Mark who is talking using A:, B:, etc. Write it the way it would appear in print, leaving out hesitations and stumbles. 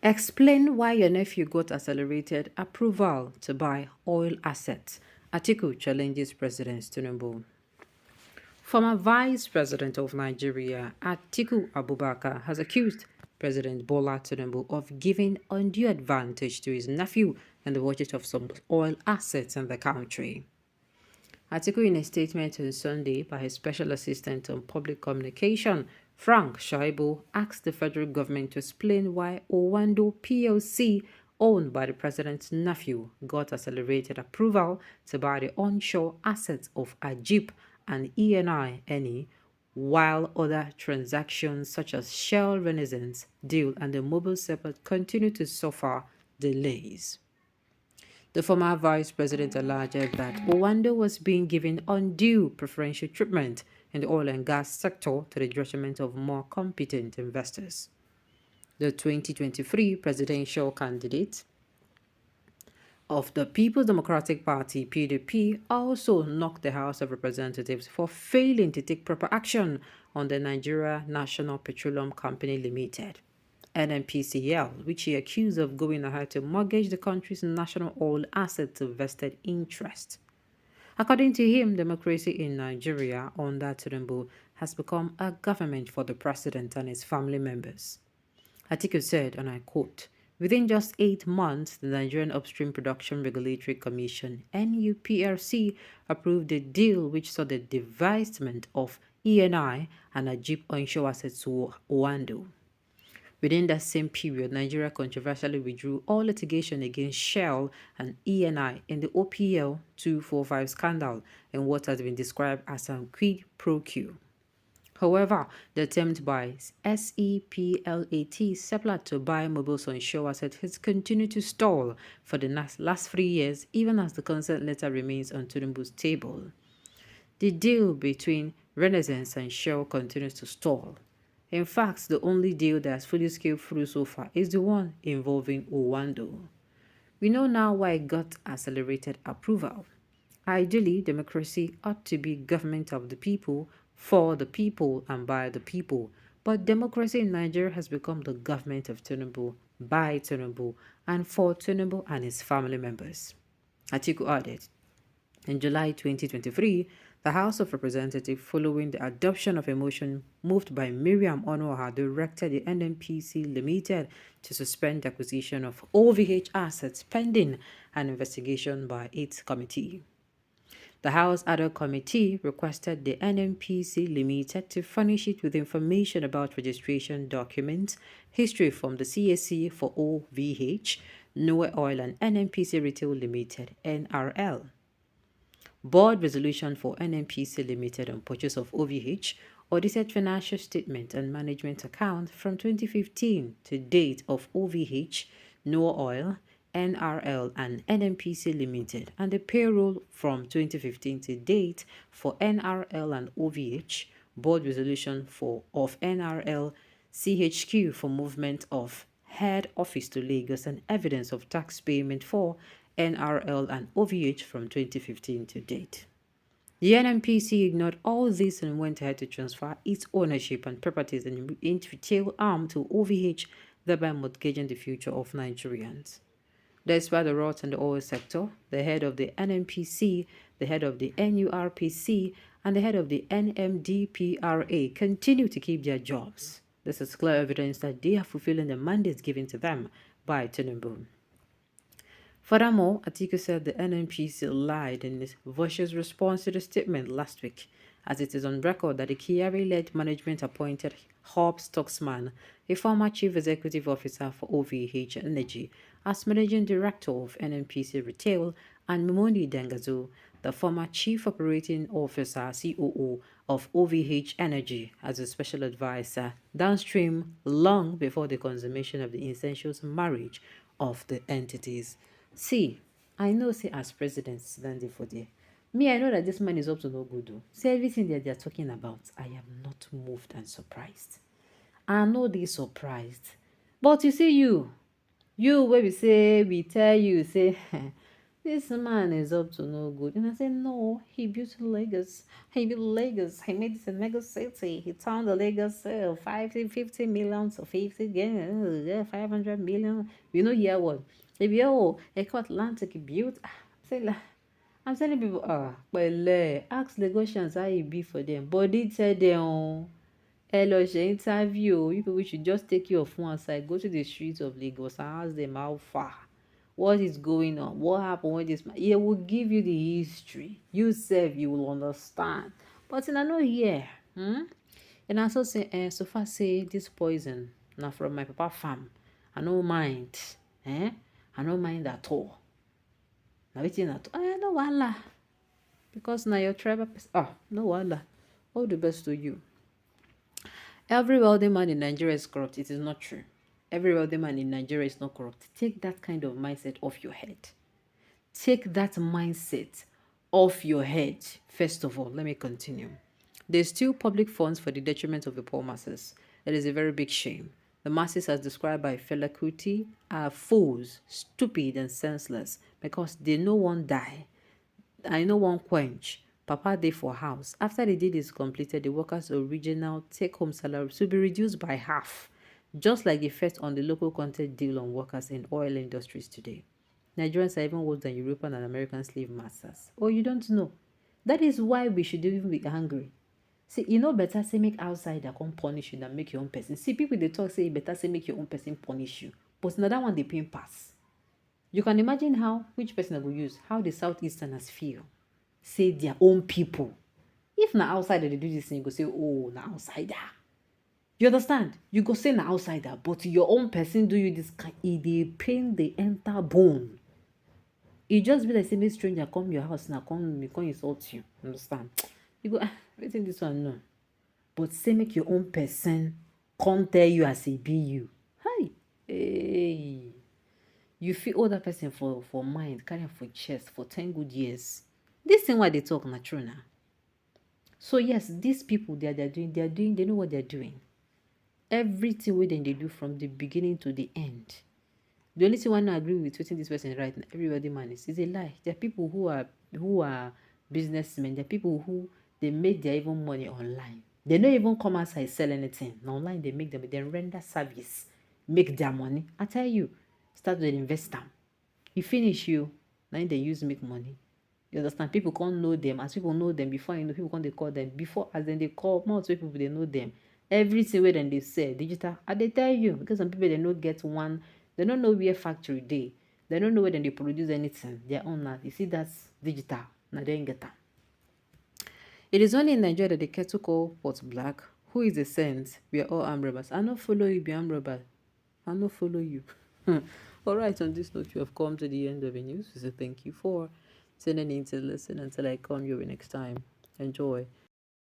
A: Explain why your nephew got accelerated approval to buy oil assets. Atiku challenges President Tinubu. Former Vice President of Nigeria, Atiku Abubakar, has accused President Bola Tinubu of giving undue advantage to his nephew in the purchase of some oil assets in the country. Atiku, in a statement on Sunday by his special assistant on public communication, Frank Shaibu, asked the federal government to explain why Owando PLC, owned by the president's nephew, got accelerated approval to buy the onshore assets of Ajib and ENI, while other transactions such as Shell Renaissance deal and the mobile sector continue to suffer delays. The former vice president alleged that Owando was being given undue preferential treatment in the oil and gas sector to the detriment of more competent investors. The 2023 presidential candidate of the People's Democratic Party (PDP) also knocked the House of Representatives for failing to take proper action on the Nigeria National Petroleum Company Limited (NNPCL), which he accused of going ahead to mortgage the country's national oil assets to vested interest. According to him, democracy in Nigeria under Tinubu has become a government for the president and his family members. Atiku said, and I quote, "Within just 8 months, the Nigerian Upstream Production Regulatory Commission (NUPRC) approved a deal which saw the divestment of ENI and Ajib onshore assets to Oando. Within that same period, Nigeria controversially withdrew all litigation against Shell and ENI in the OPL 245 scandal in what has been described as a quid pro quo. However, the attempt by SEPLAT to buy mobiles onshore assets has continued to stall for the last 3 years, even as the consent letter remains on Tinubu's table. The deal between Renaissance and Shell continues to stall. In fact, the only deal that has fully scaled through so far is the one involving Owando. We know now why it got accelerated approval. Ideally, democracy ought to be government of the people, for the people, and by the people. But democracy in Nigeria has become the government of Tinubu, by Tinubu, and for Tinubu and his family members. Atiku added. In July 2023, the House of Representatives, following the adoption of a motion moved by Miriam Onoha, directed the NNPC Limited to suspend the acquisition of OVH assets pending an investigation by its committee. The House Ad hoc Committee requested the NNPC Limited to furnish it with information about registration documents, history from the CAC for OVH, Noah Oil and NNPC Retail Limited, NRL. Board resolution for NNPC Limited on purchase of OVH, audited financial statement and management account from 2015 to date of OVH, Noah Oil, NRL and NNPC Limited, and the payroll from 2015 to date for NRL and OVH, board resolution of NRL CHQ for movement of head office to Lagos and evidence of tax payment for NRL and OVH from 2015 to date. The NNPC ignored all this and went ahead to transfer its ownership and properties in retail arm to OVH, thereby mortgaging the future of Nigerians. Despite the rot in the oil sector, the head of the NNPC, the head of the NURPC, and the head of the NMDPRA continue to keep their jobs. This is clear evidence that they are fulfilling the mandates given to them by Tinubu. Furthermore, Atiku said the NNPC lied in its vicious response to the statement last week, as it is on record that the Kyari-led management appointed Hub Stocksman, a former chief executive officer for OVH Energy, as managing director of NNPC Retail, and Mimoni Dengazu, the former chief operating officer (COO) of OVH Energy, as a special advisor downstream long before the consummation of the incestuous marriage of the entities. See, I know, say, as president, standing for there. Me, I know that this man is up to no good. Though. See, everything that they are talking about, I am not moved and surprised. I know they surprised. But you see, you where we say, we tell you, say, This man is up to no good. And I said, no, he built Lagos. He built Lagos. He made it a mega city. He turned the Lagos 50 million to 50 again, 500 million. You know, yeah, what? If you Eco Atlantic built, say, I'm telling people, well, ask Lagosians how it be for them. But they tell them, ẹ lọ ṣe interview o, you people should just take your phone aside, go to the streets of Lagos and ask them how far, what is going on, what happened when this man, he will give you the history, you sef you will understand, but una no hear. And I so say so far say this poison na from my papa farm, I no mind, I no mind at all, na wetin at all, no wahala, because na your tribal person, no wahala, all the best to you. Every wealthy man in Nigeria is corrupt. It is not true. Every wealthy man in Nigeria is not corrupt. Take that kind of mindset off your head. Take that mindset off your head. First of all, let me continue. They steal public funds for the detriment of the poor masses. It is a very big shame. The masses, as described by Fela Kuti, are fools, stupid and senseless because they no one die. I know one quench. Papa dey for house. After the deal is completed, the workers' original take-home salary will be reduced by half, just like the effect on the local content deal on workers in oil industries today. Nigerians are even worse than European and American slave masters. Oh, you don't know? That is why we should even be angry. See, you know better say make outsider come punish you than make your own person. See, people they talk say better say make your own person punish you. But another one they pay pass. You can imagine how, which person I will use, how the Southeasterners feel. Say their own people. If na outsider they do this thing, you go say, oh, na outsider. You understand? You go say na outsider, but your own person do you this kind, they pain the enter bone. It just be like say make stranger come your house now, come insult you. Understand? You go, I think this one no. But say make your own person come tell you as a be you. Hi. Hey. You feel other person for mind, carry for chest for 10 good years. This thing why they talk na true now. So yes, these people they know what they're doing. Everything wey they do from the beginning to the end. The only thing I not agree with this person right now, everybody man is a lie. There are people who are businessmen. There are people who they make their even money online. They don't even come outside sell anything. Now online they make them, they render service, make their money. I tell you, start with invest them. You finish you, now they use make money. You understand? People can't know them. As people know them, before you know, people can't they call them. Before, as then they call, more people, they know them. Everything where then they say, digital, and they tell you, because some people, they don't get one, they don't know where factory they don't know where then they produce anything. Their own now. You see, that's digital. Now they ain't get that. It is only in Nigeria that the kettle call pot black. Who is a saint? We are all armed robbers. I not follow you, be armed robber. I not follow you. Alright, on this note, you have come to the end of the news. So thank you for tuning in to listen. Until I come your way next time. Enjoy.